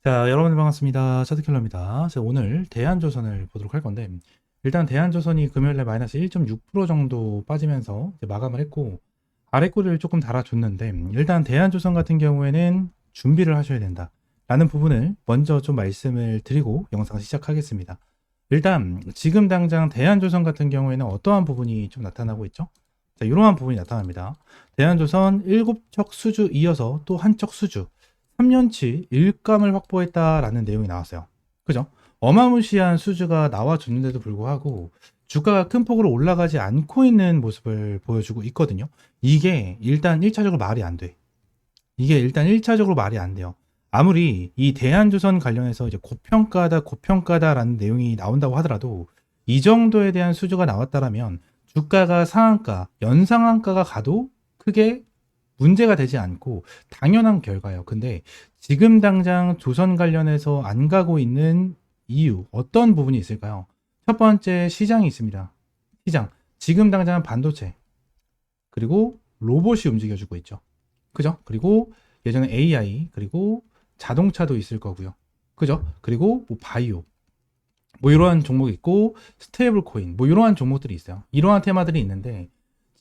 자, 여러분 반갑습니다. 차트킬러입니다. 제가 오늘 대한조선을 보도록 할 건데, 일단 대한조선이 금요일에 마이너스 1.6% 정도 빠지면서 이제 마감을 했고, 아래 꼬리를 조금 달아줬는데, 일단 대한조선 같은 경우에는 준비를 하셔야 된다. 라는 부분을 먼저 좀 말씀을 드리고 영상 시작하겠습니다. 일단, 지금 당장 대한조선 같은 경우에는 어떠한 부분이 좀 나타나고 있죠? 자, 이러한 부분이 나타납니다. 대한조선 7척 수주 이어서 또 한 척 수주. 3년치 일감을 확보했다라는 내용이 나왔어요. 그죠? 어마무시한 수주가 나와줬는데도 불구하고 주가가 큰 폭으로 올라가지 않고 있는 모습을 보여주고 있거든요. 이게 일단 1차적으로 말이 안 돼. 이게 일단 1차적으로 말이 안 돼요. 아무리 이 대한조선 관련해서 이제 고평가다라는 내용이 나온다고 하더라도 이 정도에 대한 수주가 나왔다라면 주가가 상한가, 연상한가가 가도 크게 문제가 되지 않고 당연한 결과예요. 근데 지금 당장 조선 관련해서 안 가고 있는 이유, 어떤 부분이 있을까요? 첫 번째, 시장이 있습니다. 시장. 지금 당장 반도체, 그리고 로봇이 움직여주고 있죠. 그죠? 그리고 예전에 AI, 그리고 자동차도 있을 거고요. 그죠? 그리고 뭐 바이오, 뭐 이러한 종목이 있고, 스테이블 코인, 뭐 이러한 종목들이 있어요. 이러한 테마들이 있는데,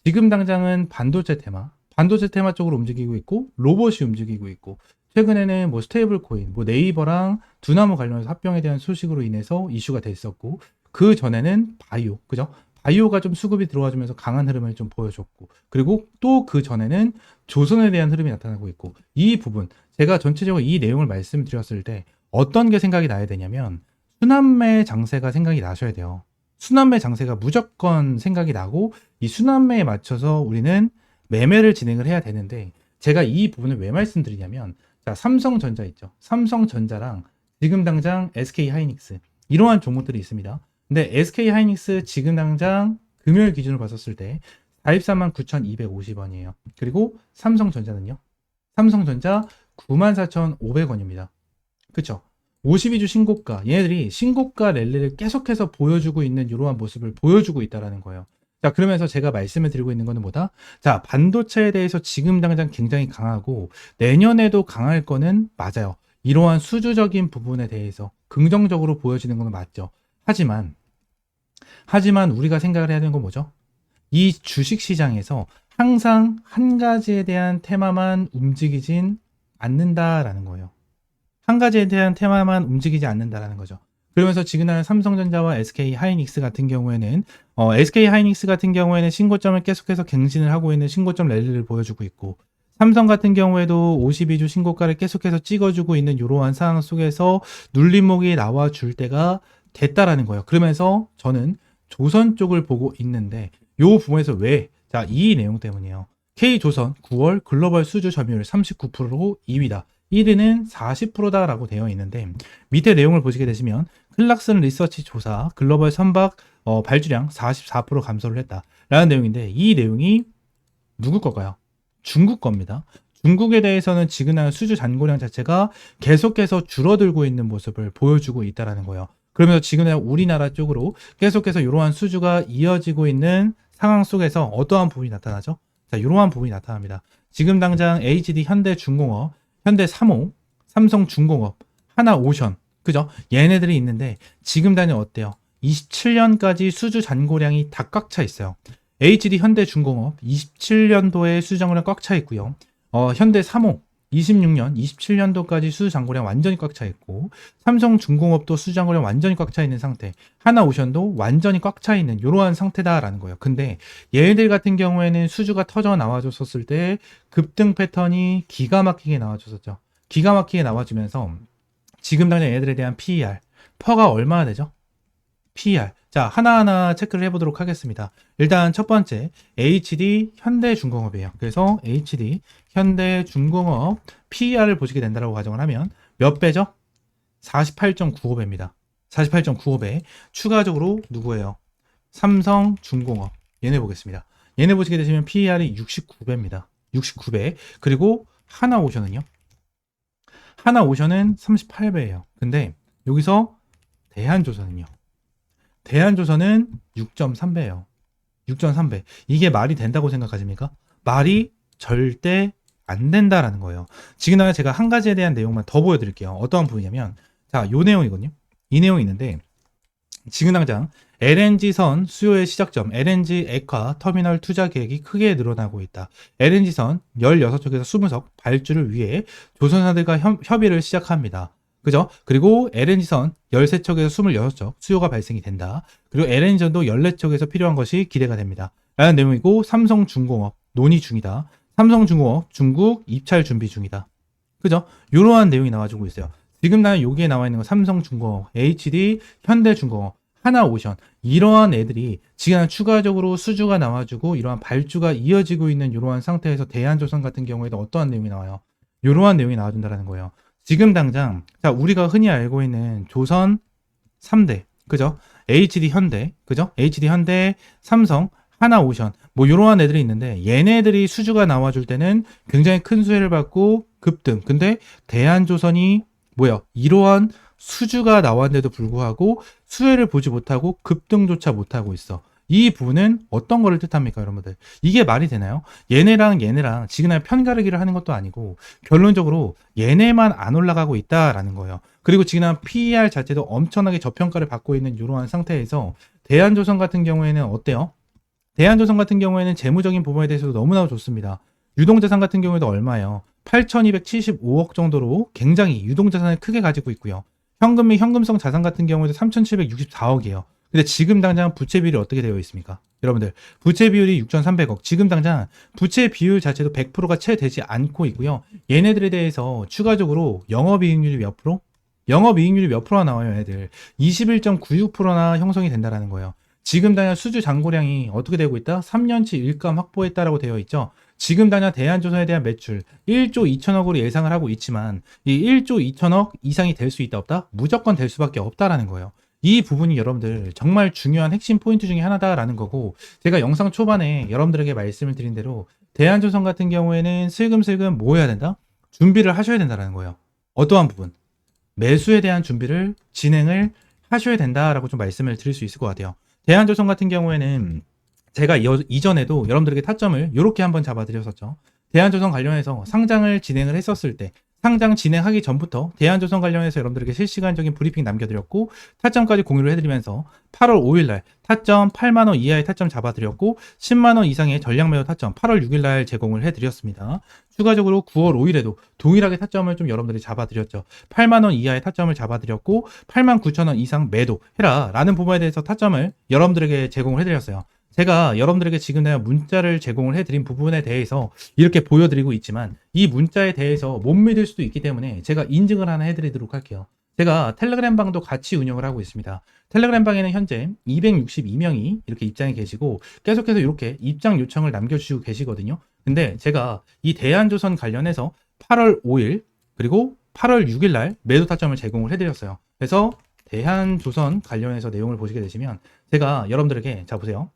지금 당장은 반도체 테마 쪽으로 움직이고 있고, 로봇이 움직이고 있고, 최근에는 뭐 스테이블 코인, 뭐 네이버랑 두나무 관련해서 합병에 대한 소식으로 인해서 이슈가 됐었고, 그 전에는 바이오, 그죠? 바이오가 좀 수급이 들어와주면서 강한 흐름을 좀 보여줬고, 그리고 또 그 전에는 조선에 대한 흐름이 나타나고 있고, 이 부분, 제가 전체적으로 이 내용을 말씀드렸을 때 어떤 게 생각이 나야 되냐면, 순환매 장세가 생각이 나셔야 돼요. 순환매 장세가 무조건 생각이 나고, 이 순환매에 맞춰서 우리는 매매를 진행을 해야 되는데, 제가 이 부분을 왜 말씀드리냐면, 자, 삼성전자 있죠. 삼성전자랑 지금 당장 SK하이닉스, 이러한 종목들이 있습니다. 근데 SK하이닉스 지금 당장 금요일 기준으로 봤었을 때 44만 9,250원이에요. 그리고 삼성전자는요. 삼성전자 94,500원입니다. 그쵸? 52주 신고가, 얘네들이 신고가 랠리를 계속해서 보여주고 있는 이러한 모습을 보여주고 있다는 거예요. 자, 그러면서 제가 말씀을 드리고 있는 거는 뭐다? 자, 반도체에 대해서 지금 당장 굉장히 강하고 내년에도 강할 거는 맞아요. 이러한 수주적인 부분에 대해서 긍정적으로 보여지는 건 맞죠. 하지만, 우리가 생각을 해야 되는 건 뭐죠? 이 주식 시장에서 항상 한 가지에 대한 테마만 움직이진 않는다라는 거예요. 한 가지에 대한 테마만 움직이지 않는다라는 거죠. 그러면서 지금 삼성전자와 SK하이닉스 같은 경우에는 SK하이닉스 같은 경우에는 신고점을 계속해서 갱신을 하고 있는 신고점 랠리를 보여주고 있고, 삼성 같은 경우에도 52주 신고가를 계속해서 찍어주고 있는 이러한 상황 속에서 눌림목이 나와줄 때가 됐다라는 거예요. 그러면서 저는 조선 쪽을 보고 있는데 이 부분에서 왜? 자, 이 내용 때문이에요. K조선 9월 글로벌 수주 점유율 39%로 2위다. 1위는 40%다라고 되어 있는데 밑에 내용을 보시게 되시면 클락슨 리서치 조사 글로벌 선박 발주량 44% 감소를 했다라는 내용인데, 이 내용이 누구 걸까요? 중국 겁니다. 중국에 대해서는 지금 수주 잔고량 자체가 계속해서 줄어들고 있는 모습을 보여주고 있다는 거예요. 그러면서 지금 우리나라 쪽으로 계속해서 이러한 수주가 이어지고 있는 상황 속에서 어떠한 부분이 나타나죠? 자, 이러한 부분이 나타납니다. 지금 당장 HD 현대중공업, 현대삼호, 삼성중공업, 하나오션, 그죠? 얘네들이 있는데 지금 단위 어때요? 27년까지 수주 잔고량이 다 꽉 차 있어요. HD 현대중공업 27년도에 수주 잔고량 꽉 차 있고요. 현대삼호 26년, 27년도까지 수주 잔고량 완전히 꽉 차 있고, 삼성중공업도 수주 잔고량 완전히 꽉 차 있는 상태, 하나오션도 완전히 꽉 차 있는 이러한 상태다라는 거예요. 근데 얘네들 같은 경우에는 수주가 터져 나와줬었을 때 급등 패턴이 기가 막히게 나와줬었죠. 기가 막히게 나와주면서 지금 당장 얘네들에 대한 PER, 퍼가 얼마나 되죠? PER. 자, 하나하나 체크를 해보도록 하겠습니다. 일단 첫 번째, HD 현대중공업이에요. 그래서 HD 현대중공업 PER을 보시게 된다고 가정을 하면 몇 배죠? 48.95배입니다. 48.95배. 추가적으로 누구예요? 삼성중공업. 얘네 보겠습니다. 얘네 보시게 되시면 PER이 69배입니다. 69배. 그리고 하나오션은요? 하나오션은 38배예요. 근데 여기서 대한조선은요? 대한조선은 6.3배예요. 6.3배. 이게 말이 된다고 생각하십니까? 말이 절대 안 된다라는 거예요. 지금 당장 제가 한 가지에 대한 내용만 더 보여드릴게요. 어떠한 부분이냐면, 자, 요 내용이거든요. 이 내용이 있는데, 지금 당장 LNG선 수요의 시작점, LNG 액화 터미널 투자 계획이 크게 늘어나고 있다. LNG선 16척에서 20석 발주를 위해 조선사들과 협의를 시작합니다. 그죠? 그리고 LNG선 13척에서 26척 수요가 발생이 된다. 그리고 LNG선도 14척에서 필요한 것이 기대가 됩니다. 라는 내용이고, 삼성중공업 논의 중이다. 삼성중공업 중국 입찰 준비 중이다. 그죠? 이러한 내용이 나와주고 있어요. 지금 나는 여기에 나와 있는 건 삼성중공업, HD, 현대중공업, 하나오션 이러한 애들이 지금 추가적으로 수주가 나와주고 이러한 발주가 이어지고 있는 이러한 상태에서 대한조선 같은 경우에도 어떠한 내용이 나와요? 이러한 내용이 나와준다는 거예요. 지금 당장 자 우리가 흔히 알고 있는 조선 3대 그죠? HD 현대 그죠? HD 현대, 삼성, 하나오션 뭐 이러한 애들이 있는데 얘네들이 수주가 나와줄 때는 굉장히 큰 수혜를 받고 급등. 근데 대한조선이 뭐야? 이러한 수주가 나왔는데도 불구하고 수혜를 보지 못하고 급등조차 못하고 있어. 이 부분은 어떤 거를 뜻합니까, 여러분들? 이게 말이 되나요? 얘네랑 지금 편가르기를 하는 것도 아니고 결론적으로 얘네만 안 올라가고 있다라는 거예요. 그리고 지금 PER 자체도 엄청나게 저평가를 받고 있는 이러한 상태에서 대한조선 같은 경우에는 어때요? 대한조선 같은 경우에는 재무적인 부분에 대해서도 너무나 좋습니다. 유동자산 같은 경우에도 얼마예요? 8,275억 정도로 굉장히 유동자산을 크게 가지고 있고요. 현금 및 현금성 자산 같은 경우에도 3,764억이에요. 근데 지금 당장 부채 비율이 어떻게 되어 있습니까? 여러분들 부채 비율이 6,300억. 지금 당장 부채 비율 자체도 100%가 채 되지 않고 있고요. 얘네들에 대해서 추가적으로 영업이익률이 몇 프로? 영업이익률이 몇 프로나 나와요, 얘네들. 21.96%나 형성이 된다라는 거예요. 지금 당장 수주 잔고량이 어떻게 되고 있다? 3년치 일감 확보했다라고 되어 있죠. 지금 당장 대한조선에 대한 매출 1조 2천억으로 예상을 하고 있지만 이 1조 2천억 이상이 될 수 있다 없다? 무조건 될 수밖에 없다라는 거예요. 이 부분이 여러분들 정말 중요한 핵심 포인트 중에 하나다라는 거고 제가 영상 초반에 여러분들에게 말씀을 드린 대로 대한조선 같은 경우에는 슬금슬금 뭐 해야 된다? 준비를 하셔야 된다라는 거예요. 어떠한 부분? 매수에 대한 준비를 진행을 하셔야 된다라고 좀 말씀을 드릴 수 있을 것 같아요. 대한조선 같은 경우에는 제가 이전에도 여러분들에게 타점을 이렇게 한번 잡아드렸었죠. 대한조선 관련해서 상장을 진행을 했었을 때 상장 진행하기 전부터 대한조선 관련해서 여러분들에게 실시간적인 브리핑 남겨드렸고 타점까지 공유를 해드리면서 8월 5일날 타점 8만원 이하의 타점 잡아드렸고 10만원 이상의 전략매도 타점 8월 6일날 제공을 해드렸습니다. 추가적으로 9월 5일에도 동일하게 타점을 좀 여러분들이 잡아드렸죠. 8만원 이하의 타점을 잡아드렸고 8만 9천원 이상 매도해라 라는 부분에 대해서 타점을 여러분들에게 제공을 해드렸어요. 제가 여러분들에게 지금 내가 문자를 제공을 해드린 부분에 대해서 이렇게 보여드리고 있지만 이 문자에 대해서 못 믿을 수도 있기 때문에 제가 인증을 하나 해드리도록 할게요. 제가 텔레그램 방도 같이 운영을 하고 있습니다. 텔레그램 방에는 현재 262명이 이렇게 입장에 계시고 계속해서 이렇게 입장 요청을 남겨주시고 계시거든요. 근데 제가 이 대한조선 관련해서 8월 5일 그리고 8월 6일 날 매도 타점을 제공을 해드렸어요. 그래서 대한조선 관련해서 내용을 보시게 되시면 제가 여러분들에게 자 보세요.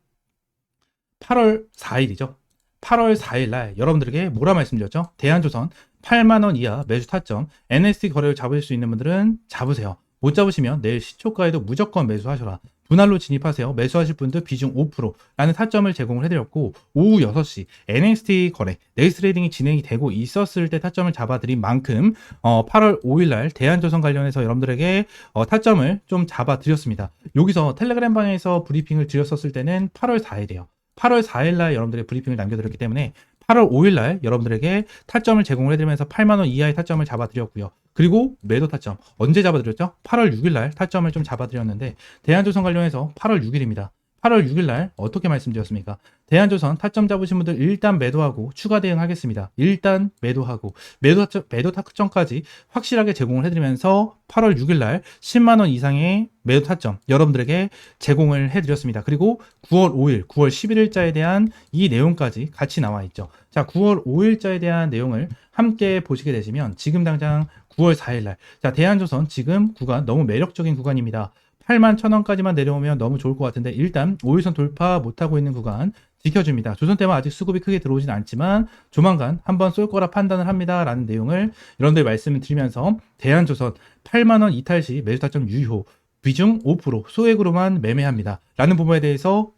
8월 4일이죠. 8월 4일 날 여러분들에게 뭐라 말씀드렸죠? 대한조선 8만원 이하 매수 타점 NST 거래를 잡으실 수 있는 분들은 잡으세요. 못 잡으시면 내일 시초가에도 무조건 매수하셔라. 분할로 진입하세요. 매수하실 분들 비중 5%라는 타점을 제공을 해드렸고 오후 6시 NXT 거래 넥스트 트레이딩이 진행이 되고 있었을 때 타점을 잡아드린 만큼 8월 5일날 대한조선 관련해서 여러분들에게 타점을 좀 잡아드렸습니다. 여기서 텔레그램 방에서 브리핑을 드렸었을 때는 8월 4일이에요. 8월 4일날 여러분들의 브리핑을 남겨드렸기 때문에 8월 5일날 여러분들에게 타점을 제공을 해드리면서 8만원 이하의 타점을 잡아드렸고요. 그리고 매도 타점 언제 잡아드렸죠? 8월 6일날 타점을 좀 잡아드렸는데 대한조선 관련해서 8월 6일입니다. 8월 6일날 어떻게 말씀드렸습니까? 대한조선 타점 잡으신 분들 일단 매도하고 추가 대응하겠습니다. 일단 매도하고 매도 타점까지 확실하게 제공을 해드리면서 8월 6일날 10만원 이상의 매도 타점 여러분들에게 제공을 해드렸습니다. 그리고 9월 5일, 9월 11일자에 대한 이 내용까지 같이 나와 있죠. 자, 9월 5일자에 대한 내용을 함께 보시게 되시면 지금 당장 9월 4일날 자 대한조선 지금 구간 너무 매력적인 구간입니다. 8만 1,000원까지만 내려오면 너무 좋을 것 같은데 일단 5일선 돌파 못하고 있는 구간 지켜줍니다. 조선때만 아직 수급이 크게 들어오진 않지만 조만간 한번 쏠 거라 판단을 합니다. 라는 내용을 여러분들 말씀을 드리면서 대한조선 8만원 이탈 시 매수 타점 유효 비중 5% 소액으로만 매매합니다. 라는 부분에 대해서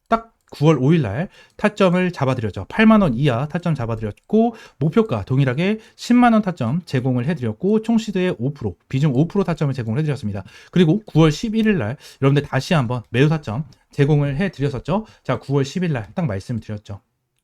딱 9월 5일 날 타점을 잡아드렸죠. 8만 원 이하 타점 잡아드렸고 목표가 동일하게 10만 원 타점 제공을 해드렸고 총 시드의 5% 비중 5% 타점을 제공을 해드렸습니다. 그리고 9월 11일 날 여러분들 다시 한번 매도 타점 제공을 해드렸었죠. 자, 9월 10일 날 딱 말씀드렸죠.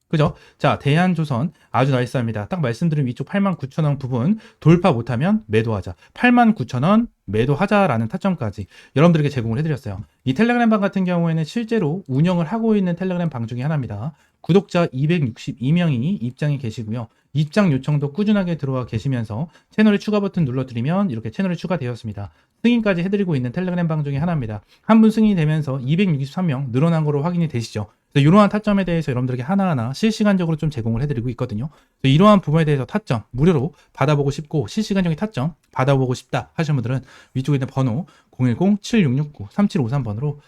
그죠? 자, 대한조선 아주 나이스합니다. 딱 말씀드린 위쪽 89,000원 부분 돌파 못하면 매도하자. 89,000원 매도하자라는 타점까지 여러분들에게 제공을 해드렸어요. 이 텔레그램 방 같은 경우에는 실제로 운영을 하고 있는 텔레그램 방 중에 하나입니다. 구독자 262명이 입장이 계시고요. 입장 요청도 꾸준하게 들어와 계시면서 채널에 추가 버튼 눌러드리면 이렇게 채널에 추가되었습니다. 승인까지 해드리고 있는 텔레그램 방 중에 하나입니다. 한 분 승인이 되면서 263명 늘어난 거로 확인이 되시죠. 이러한 타점에 대해서 여러분들에게 하나하나 실시간적으로 좀 제공을 해드리고 있거든요. 이러한 부분에 대해서 타점 무료로 받아보고 싶고 실시간적인 타점 받아보고 싶다 하시는 분들은 위쪽에 있는 번호 010-7669-3753번으로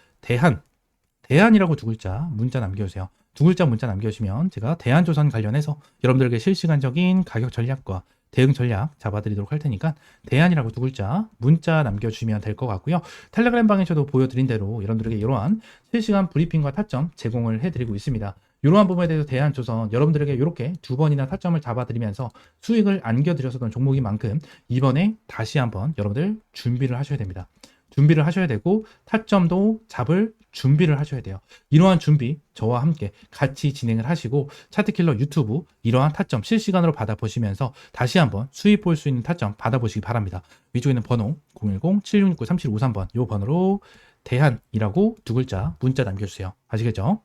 대한이라고 두 글자 문자 남겨주세요. 두 글자 문자 남겨주시면 제가 대한조선 관련해서 여러분들에게 실시간적인 가격 전략과 대응 전략 잡아드리도록 할 테니까 대안이라고 두 글자 문자 남겨주시면 될 것 같고요. 텔레그램 방에서도 보여드린 대로 여러분들에게 이러한 실시간 브리핑과 타점 제공을 해드리고 있습니다. 이러한 부분에 대해서 대한조선 여러분들에게 이렇게 두 번이나 타점을 잡아드리면서 수익을 안겨드렸었던 종목인 만큼 이번에 다시 한번 여러분들 준비를 하셔야 됩니다. 준비를 하셔야 되고 타점도 잡을 준비를 하셔야 돼요. 이러한 준비 저와 함께 같이 진행을 하시고 차트킬러 유튜브 이러한 타점 실시간으로 받아보시면서 다시 한번 수익 볼 수 있는 타점 받아보시기 바랍니다. 위쪽에 있는 번호 010-7669-3753번 이 번호로 대한이라고 두 글자 문자 남겨주세요. 아시겠죠?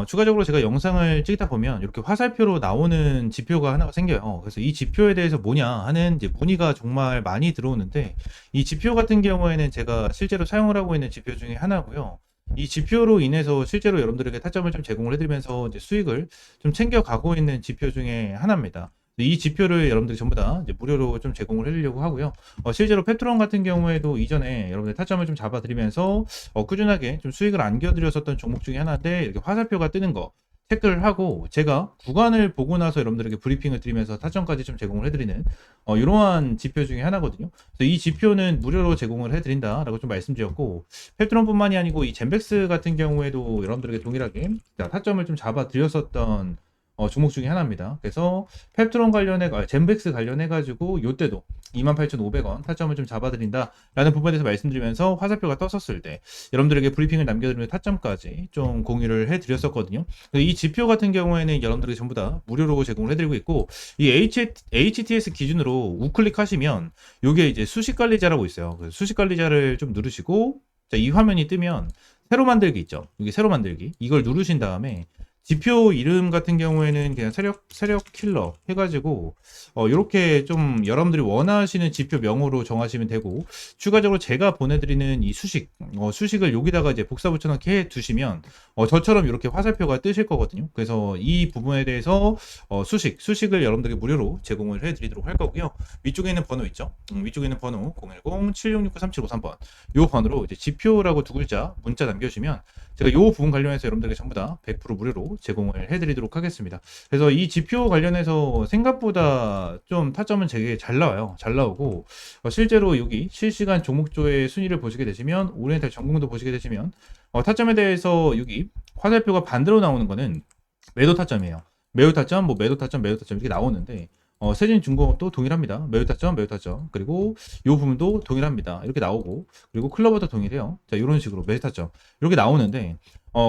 추가적으로 제가 영상을 찍다 보면 이렇게 화살표로 나오는 지표가 하나가 생겨요. 그래서 이 지표에 대해서 뭐냐 하는 이제 문의가 정말 많이 들어오는데 이 지표 같은 경우에는 제가 실제로 사용을 하고 있는 지표 중에 하나고요. 이 지표로 인해서 실제로 여러분들에게 타점을 좀 제공을 해드리면서 이제 수익을 좀 챙겨가고 있는 지표 중에 하나입니다. 이 지표를 여러분들이 전부 다 이제 무료로 좀 제공을 해드리려고 하고요. 실제로 페트론 같은 경우에도 이전에 여러분들 타점을 좀 잡아드리면서 꾸준하게 좀 수익을 안겨드렸었던 종목 중에 하나인데 이렇게 화살표가 뜨는 거 체크를 하고 제가 구간을 보고 나서 여러분들에게 브리핑을 드리면서 타점까지 좀 제공을 해드리는 이러한 지표 중에 하나거든요. 그래서 이 지표는 무료로 제공을 해드린다라고 좀 말씀드렸고 페트론뿐만이 아니고 이 젠백스 같은 경우에도 여러분들에게 동일하게 타점을 좀 잡아드렸었던 종목 중에 하나입니다. 그래서 펩트론 관련해 젠백스 관련해 가지고 요때도 28,500원 타점을 좀 잡아드린다라는 부분에 대해서 말씀드리면서 화살표가 떴었을 때 여러분들에게 브리핑을 남겨드리면서 타점까지 좀 공유를 해드렸었거든요. 이 지표 같은 경우에는 여러분들에게 전부 다 무료로 제공을 해드리고 있고 이 HTS 기준으로 우클릭하시면 요게 이제 수식관리자라고 있어요. 그래서 수식관리자를 좀 누르시고 자, 이 화면이 뜨면 새로 만들기 있죠. 여기 새로 만들기 이걸 누르신 다음에 지표 이름 같은 경우에는 그냥 세력 킬러 해가지고 이렇게 좀 여러분들이 원하시는 지표명으로 정하시면 되고 추가적으로 제가 보내드리는 이 수식을 여기다가 이제 복사 붙여넣기 해 두시면 저처럼 이렇게 화살표가 뜨실 거거든요. 그래서 이 부분에 대해서 수식을 여러분들에게 무료로 제공을 해드리도록 할 거고요. 위쪽에 있는 번호 있죠. 위쪽에 있는 번호 010-7669-3753번 이 번호로 이제 지표라고 두 글자 문자 남겨주시면 제가 이 부분 관련해서 여러분들에게 전부 다 100% 무료로 제공을 해드리도록 하겠습니다. 그래서 이 지표 관련해서 생각보다 좀 타점은 되게 잘 나와요. 잘 나오고 실제로 여기 실시간 종목조의 순위를 보시게 되시면 오리엔탈 전공도 보시게 되시면 타점에 대해서 여기 화살표가 반대로 나오는 거는 매도 타점이에요. 매도 타점, 매도 타점 이렇게 나오는데 세진중공업도 동일합니다. 매도 타점, 그리고 이 부분도 동일합니다. 이렇게 나오고, 그리고 클로버도 동일해요. 자, 이런 식으로 매도 타점 이렇게 나오는데,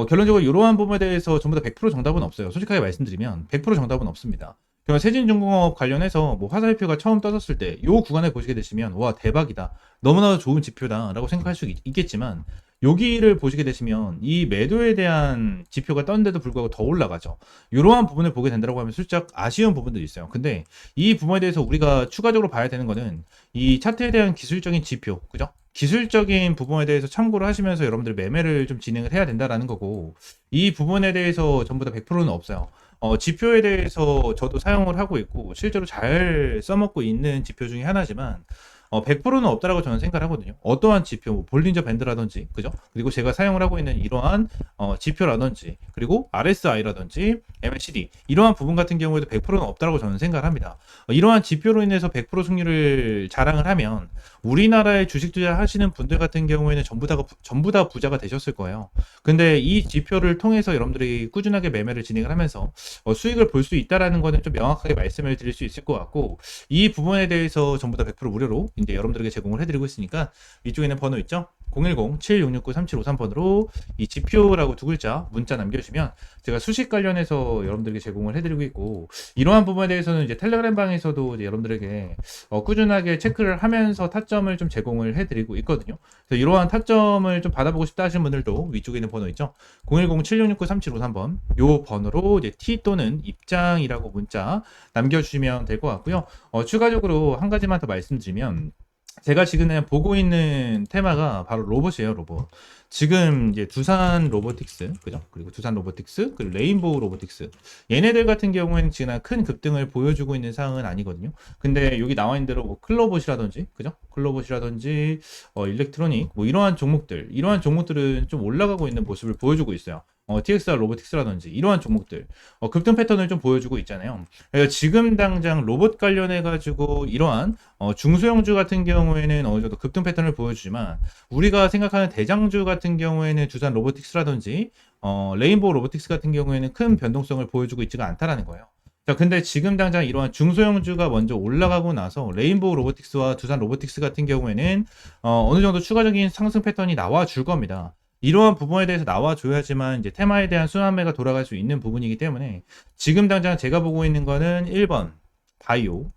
결론적으로 이러한 부분에 대해서 전부 다 100% 정답은 없어요. 솔직하게 말씀드리면 100% 정답은 없습니다. 그럼 세진중공업 관련해서 화살표가 처음 떠졌을 때, 이 구간을 보시게 되시면, 와, 대박이다. 너무나도 좋은 지표다라고 생각할 수 있겠지만, 여기를 보시게 되시면 이 매도에 대한 지표가 떴는데도 불구하고 더 올라가죠. 이러한 부분을 보게 된다고 하면 살짝 아쉬운 부분도 있어요. 근데 이 부분에 대해서 우리가 추가적으로 봐야 되는 거는 이 차트에 대한 기술적인 지표, 그죠? 기술적인 부분에 대해서 참고를 하시면서 여러분들 매매를 좀 진행을 해야 된다라는 거고 이 부분에 대해서 전부 다 100%는 없어요. 지표에 대해서 저도 사용을 하고 있고 실제로 잘 써먹고 있는 지표 중에 하나지만 100%는 없다라고 저는 생각을 하거든요. 어떠한 지표, 뭐 볼린저 밴드라든지, 그죠? 그리고 제가 사용을 하고 있는 이러한 지표라든지, 그리고 RSI라든지, MACD 이러한 부분 같은 경우에도 100%는 없다라고 저는 생각을 합니다. 이러한 지표로 인해서 100% 승률을 자랑을 하면 우리나라에 주식 투자하시는 분들 같은 경우에는 전부 다 부자가 되셨을 거예요. 근데 이 지표를 통해서 여러분들이 꾸준하게 매매를 진행을 하면서 수익을 볼 수 있다라는 거는 좀 명확하게 말씀을 드릴 수 있을 것 같고, 이 부분에 대해서 전부 다 100% 무료로 이제 여러분들에게 제공을 해드리고 있으니까 위쪽에는 번호 있죠? 010-7669-3753번으로 이 지표라고 두 글자 문자 남겨주시면 제가 수식 관련해서 여러분들에게 제공을 해드리고 있고, 이러한 부분에 대해서는 이제 텔레그램 방에서도 이제 여러분들에게 꾸준하게 체크를 하면서 타점을 좀 제공을 해드리고 있거든요. 그래서 이러한 타점을 좀 받아보고 싶다 하시는 분들도 위쪽에 있는 번호 있죠? 010-7669-3753번 요 번호로 이제 T 또는 입장이라고 문자 남겨주시면 될 것 같고요. 추가적으로 한 가지만 더 말씀드리면, 제가 지금 보고 있는 테마가 바로 로봇이에요, 로봇. 지금 이제 두산 로보틱스, 그죠? 그리고 두산 로보틱스, 그리고 레인보우 로보틱스. 얘네들 같은 경우에는 지금 큰 급등을 보여주고 있는 상황은 아니거든요. 근데 여기 나와 있는 대로 뭐 클로봇이라든지, 그죠? 클로봇이라든지, 일렉트로닉, 뭐 이러한 종목들은 좀 올라가고 있는 모습을 보여주고 있어요. TXR 로보틱스라든지 이러한 종목들 급등 패턴을 좀 보여주고 있잖아요. 그래서 지금 당장 로봇 관련해 가지고 이러한 중소형주 같은 경우에는 어느 정도 급등 패턴을 보여주지만, 우리가 생각하는 대장주 같은 경우에는 두산 로보틱스라든지 레인보우 로보틱스 같은 경우에는 큰 변동성을 보여주고 있지가 않다라는 거예요. 자, 근데 지금 당장 이러한 중소형주가 먼저 올라가고 나서 레인보우 로보틱스와 두산 로보틱스 같은 경우에는 어느 정도 추가적인 상승 패턴이 나와 줄 겁니다. 이러한 부분에 대해서 나와줘야지만 이제 테마에 대한 순환매가 돌아갈 수 있는 부분이기 때문에, 지금 당장 제가 보고 있는 거는 1번 바이오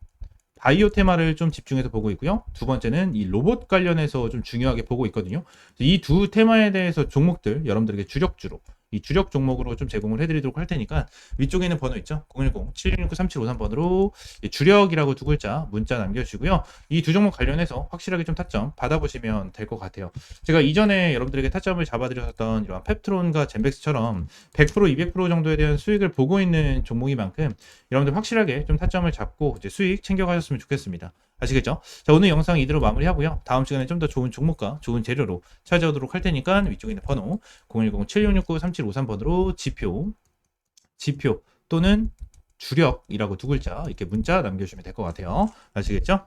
테마를 좀 집중해서 보고 있고요. 두 번째는 이 로봇 관련해서 좀 중요하게 보고 있거든요. 이 두 테마에 대해서 종목들 여러분들에게 주력주로 이 주력 종목으로 좀 제공을 해드리도록 할 테니까 위쪽에 있는 번호 있죠? 010-7669-3753번으로 주력이라고 두 글자 문자 남겨주시고요. 이 두 종목 관련해서 확실하게 좀 타점 받아보시면 될 것 같아요. 제가 이전에 여러분들에게 타점을 잡아드렸던 이런 펩트론과 젠백스처럼 100%, 200% 정도에 대한 수익을 보고 있는 종목인 만큼 여러분들 확실하게 좀 타점을 잡고 이제 수익 챙겨가셨으면 좋겠습니다. 아시겠죠? 자, 오늘 영상 이대로 마무리하고요. 다음 시간에 좀 더 좋은 종목과 좋은 재료로 찾아오도록 할 테니까 위쪽에 있는 번호 010-7669-3753번으로 지표 또는 주력이라고 두 글자 이렇게 문자 남겨주시면 될 것 같아요. 아시겠죠?